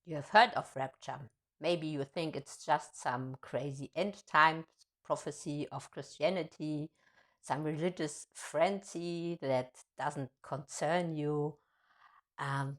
You have heard of rapture. Maybe you think it's just some crazy end time prophecy of Christianity, some religious frenzy that doesn't concern you. And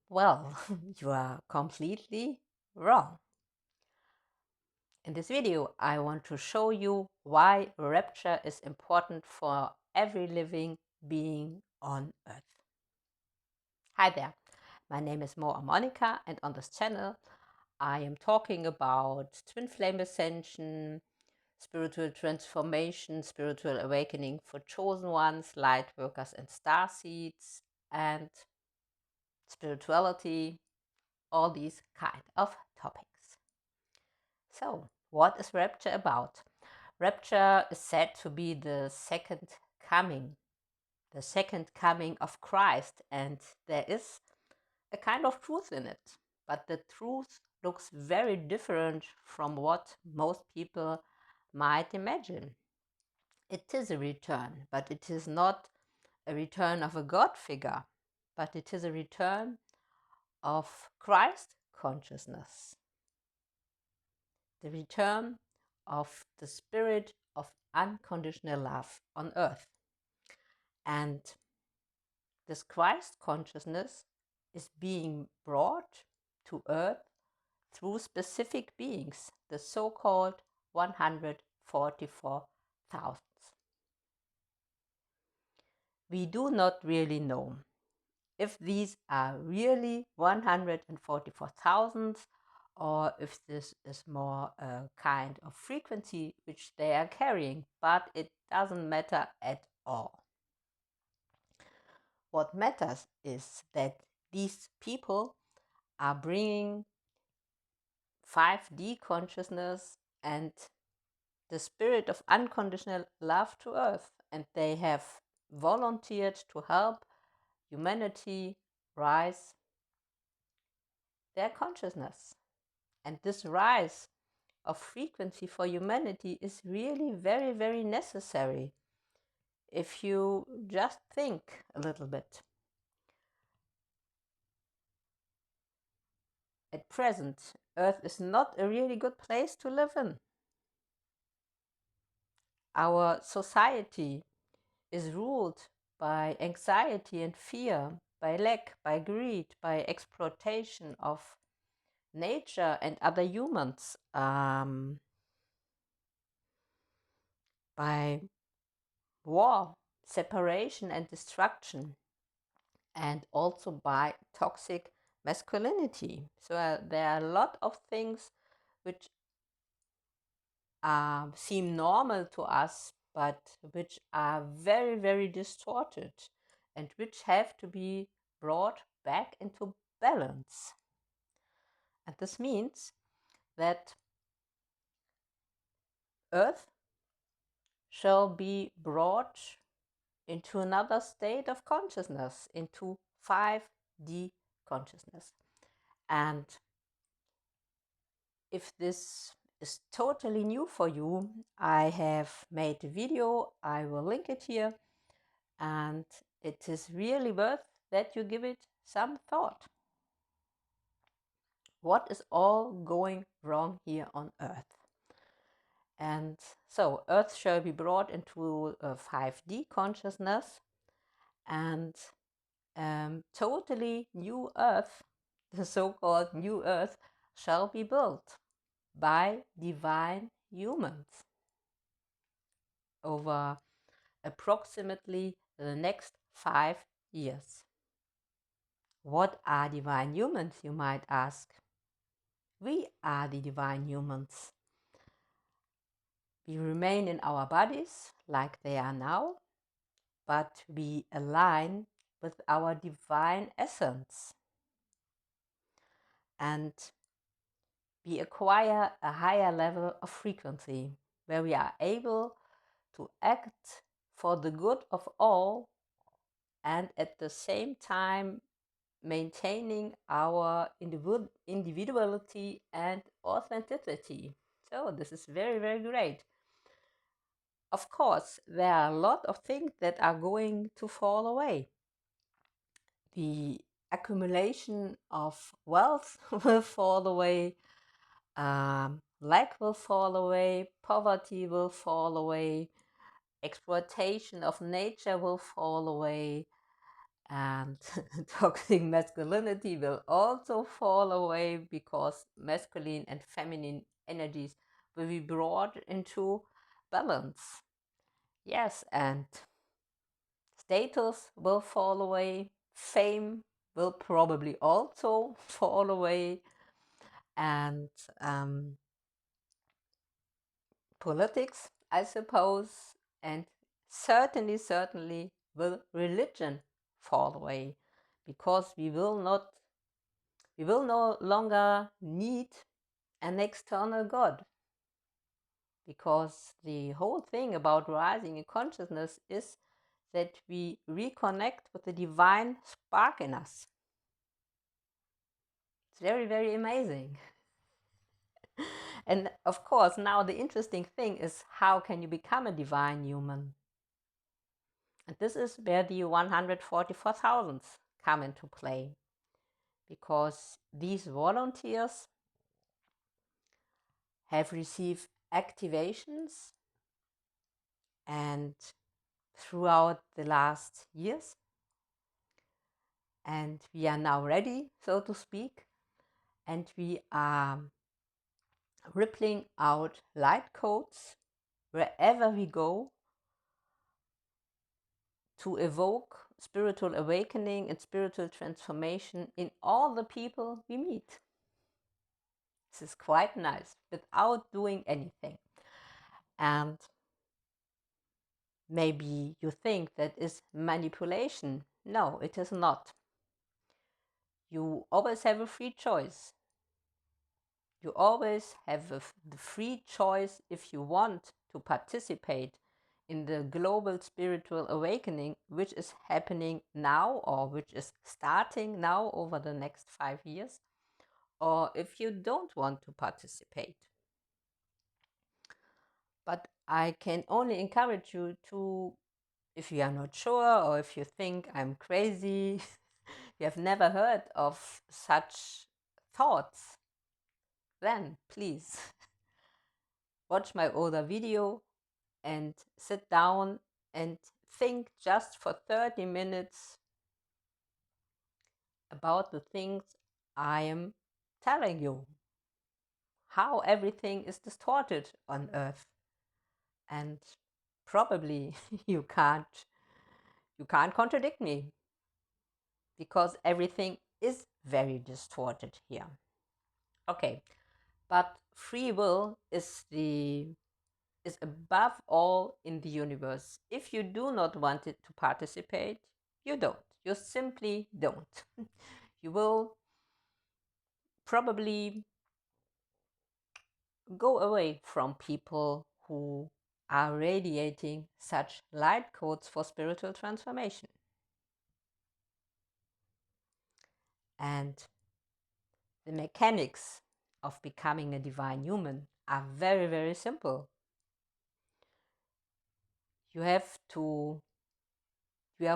well, you are completely wrong. In this video, I want to show you why rapture is important for every living being on Earth. Hi there, my name is Monica, and on this channel, I am talking about twin flame ascension, spiritual transformation, spiritual awakening for chosen ones, light workers, and star seeds, and spirituality, all these kind of topics. So, what is rapture about? Rapture is said to be the second coming of Christ, and there is a kind of truth in it. But the truth looks very different from what most people might imagine. It is a return, but it is not a return of a God figure, but it is a return of Christ consciousness, the return of the spirit of unconditional love on earth. And this Christ consciousness is being brought to earth through specific beings, the so-called 144,000. We do not really know if these are really 144,000 or if this is more a kind of frequency which they are carrying, but it doesn't matter at all. What matters is that these people are bringing 5D consciousness and the spirit of unconditional love to earth, and they have volunteered to help humanity rise their consciousness. And this rise of frequency for humanity is really very, very necessary if you just think a little bit. At present, Earth is not a really good place to live in. Our society is ruled by anxiety and fear, by lack, by greed, by exploitation of nature and other humans, by war, separation and destruction, and also by toxic masculinity. So there are a lot of things which seem normal to us, but which are very, very distorted and which have to be brought back into balance. And this means that Earth shall be brought into another state of consciousness, into 5D consciousness. And if this is totally new for you, I have made a video, I will link it here, and it is really worth that you give it some thought. What is all going wrong here on Earth? And so Earth shall be brought into a 5D consciousness, and totally new Earth, the so-called new Earth, shall be built by divine humans over approximately the next 5 years. What are divine humans, you might ask? We are the divine humans. We remain in our bodies like they are now, but we align with our divine essence. And we acquire a higher level of frequency where we are able to act for the good of all and at the same time maintaining our individuality and authenticity. So this is very, very great. Of course, there are a lot of things that are going to fall away. The accumulation of wealth will fall away, lack will fall away, poverty will fall away, exploitation of nature will fall away, and toxic masculinity will also fall away, because masculine and feminine energies will be brought into balance. Yes, and status will fall away, fame will probably also fall away, and politics, I suppose, and certainly will religion fall away, because we will no longer need an external God, because the whole thing about rising in consciousness is that we reconnect with the divine spark in us. It's very amazing. And of course, now the interesting thing is, how can you become a divine human? And this is where the 144,000 come into play, because these volunteers have received activations and throughout the last years, and we are now ready, so to speak, and we are rippling out light codes wherever we go to evoke spiritual awakening and spiritual transformation in all the people we meet. This is quite nice, without doing anything. And maybe you think that is manipulation. No, it is not. You always have a free choice. You always have the free choice, if you want to participate in the global spiritual awakening, which is happening now, or which is starting now over the next 5 years, or if you don't want to participate. But I can only encourage you to, if you are not sure, or if you think I'm crazy, you have never heard of such thoughts, then please watch my older video and sit down and think just for 30 minutes about the things I am telling you. How everything is distorted on Earth. And probably you can't contradict me, because everything is very distorted here. Okay, but free will is above all in the universe. If you do not want it to participate, you don't. You simply don't. You will probably go away from people who are radiating such light codes for spiritual transformation. And the mechanics of becoming a divine human are very simple. You are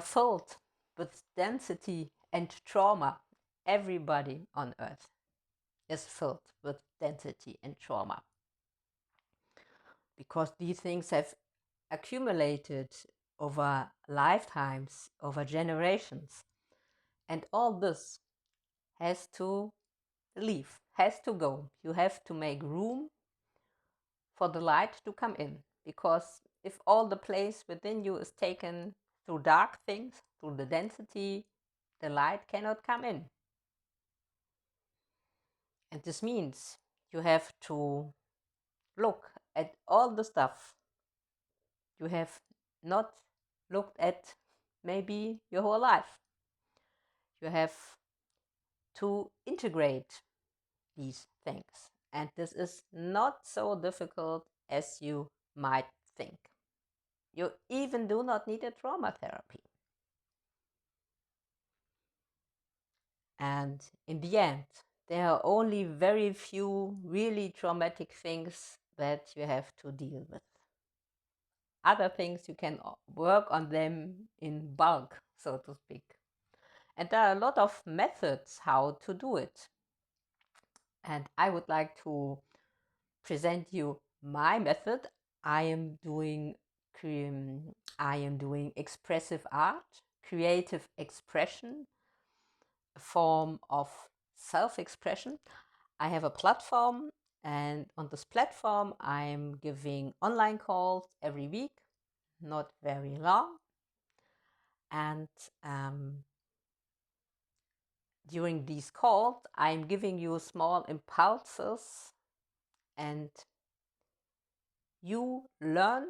filled with density and trauma. Everybody on earth is filled with density and trauma, because these things have accumulated over lifetimes, over generations. And all this has to leave, has to go. You have to make room for the light to come in, because if all the place within you is taken through dark things, through the density, the light cannot come in. And this means you have to look at all the stuff you have not looked at maybe your whole life. You have to integrate these things. And this is not so difficult as you might think. You even do not need a trauma therapy. And in the end, there are only very few really traumatic things that you have to deal with. Other things, you can work on them in bulk, so to speak. And there are a lot of methods how to do it. And I would like to present you my method. I am doing expressive art, creative expression, a form of self-expression. I have a platform, and on this platform I'm giving online calls every week, not very long. And during these calls I'm giving you small impulses, and you learn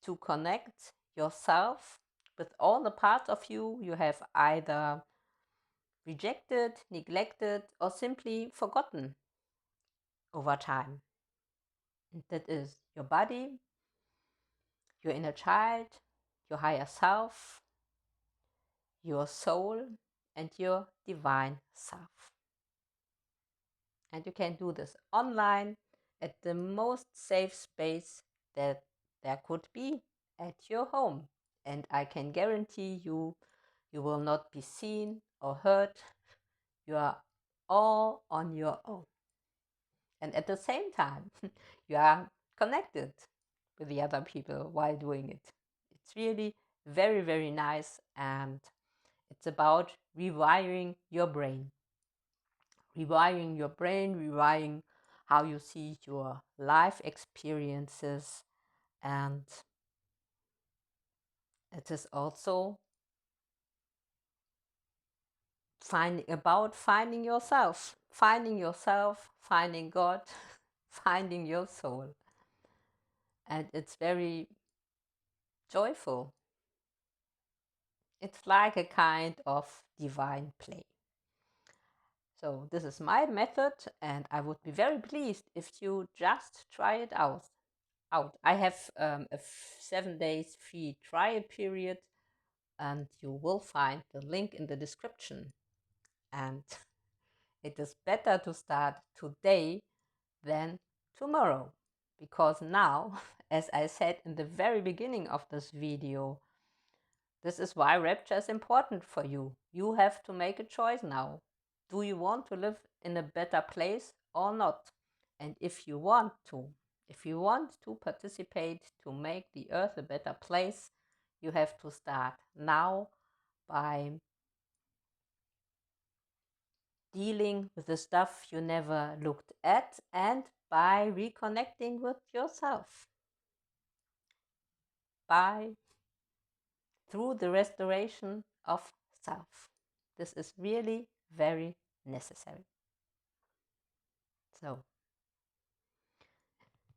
to connect yourself with all the parts of you you have either rejected, neglected, or simply forgotten over time. And that is your body, your inner child, your higher self, your soul, and your divine self. And you can do this online at the most safe space that there could be, at your home. And I can guarantee you, you will not be seen or heard. You are all on your own. And at the same time, you are connected with the other people while doing it. It's really very, very nice. And it's about rewiring your brain. Rewiring your brain, rewiring how you see your life experiences. And it is also finding yourself, finding God, finding your soul. And it's very joyful. It's like a kind of divine play. So this is my method, and I would be very pleased if you just try it out. I have a 7 days free trial period, and you will find the link in the description. And it is better to start today than tomorrow, because now, as I said in the very beginning of this video, this is why rapture is important for you. You have to make a choice now. Do you want to live in a better place or not? And if you want to participate to make the earth a better place, you have to start now by dealing with the stuff you never looked at and by reconnecting with yourself. Through the restoration of self. This is really very necessary. So,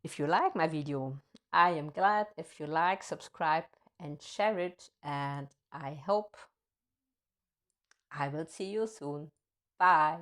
if you like my video, I am glad if you like, subscribe, and share it. And I hope I will see you soon. Bye.